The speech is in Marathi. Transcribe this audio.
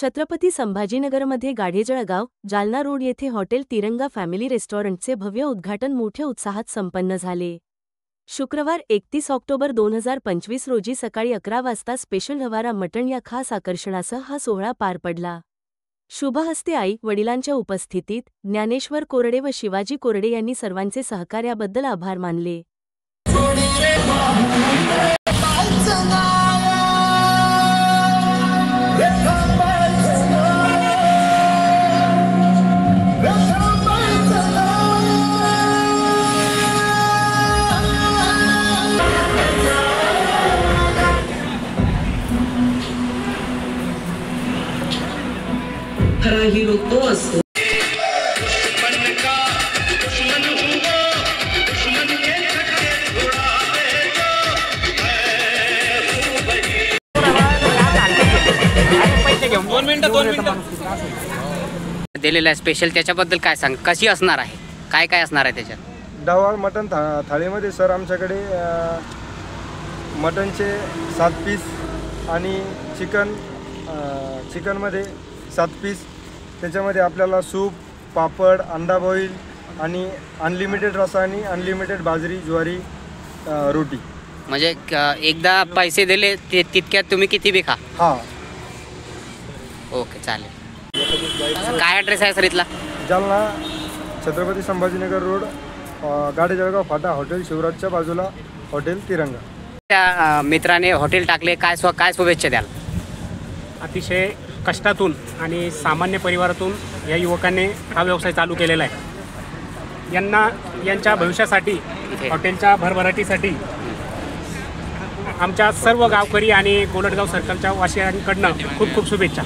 छत्रपती संभाजीनगरमध्ये गाढेजळगाव, जालना रोड येथे हॉटेल तिरंगा फॅमिली रेस्टॉरंटचे भव्य उद्घाटन मोठ्या उत्साहात संपन्न झाले। शुक्रवार 31 ऑक्टोबर 2025 रोजी सकाळी 11 वाजता स्पेशल रवारा मटण या खास आकर्षणासह हा सोहळा पार पडला। शुभहस्ते आई वडिलांच्या उपस्थितीत ज्ञानेश्वर कोरडे व शिवाजी कोरडे यांनी सर्वांचे सहकार्याबद्दल आभार मानले। खरा हीरो तो असतो। दिलेला स्पेशल त्याच्याबद्दल काय सांग, कशी असणार आहे, काय काय असणार आहे त्याच्यात? डावाळ मटण थाळीमध्ये सर आमच्याकडे मटणचे 7 पीस आणि चिकनमध्ये 7 पीस, त्याच्यामध्ये आपल्याला सूप, पापड, अंडा बॉईल आणि अनलिमिटेड रस्सा आणि अनलिमिटेड बाजरी ज्वारी रोटी। म्हणजे एकदा पैसे दिले तितक्यात तुम्ही किती बी खा? हां, ओके चालेल। काय ॲड्रेस आहे सर इथला? जालना छत्रपती संभाजीनगर रोड, गाढेजळगाव फाटा, हॉटेल शिवराजच्या बाजूला हॉटेल तिरंगा। त्या मित्राने हॉटेल टाकले, काय शुभेच्छा द्याल? अतिशय कष्टातून आणि सामान्य परिवारातून या युवकांनी हा व्यवसाय चालू केलेला आहे। यांच्या भविष्यासाठी, हॉटेलच्या भरभराटीसाठी आमच्या सर्व गावकरी आणि गोलटगाव सर्कलच्या वासियांकडनं खूप खूप शुभेच्छा।